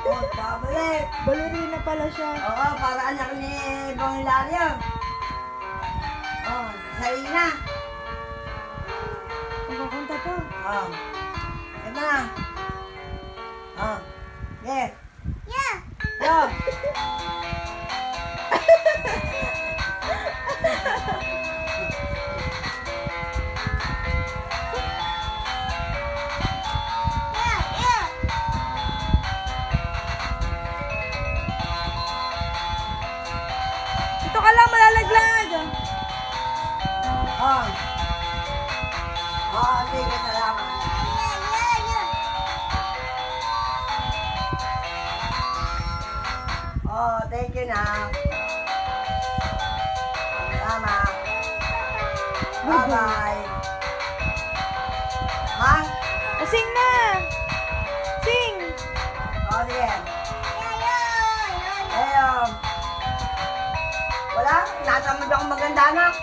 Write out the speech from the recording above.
Oh, babalik. Balerina pala siya. Oo, para anak ni Bong Hilario. Oh, Sarina. Magkakanta pa. Oh. Ito na. Oh. Yeah. Yeah. Go. Yeah. Yeah. Ito ka lang, malalaglag. Oh. Oh, sige, salamat. Yeah. Yeah. Yeah. Oh, thank you na. Salamat. Bye-bye. Ha? Sing na. Sing. Oh, sige. Yeah. Yeah. Eh, wala. Natamad akong maganda na.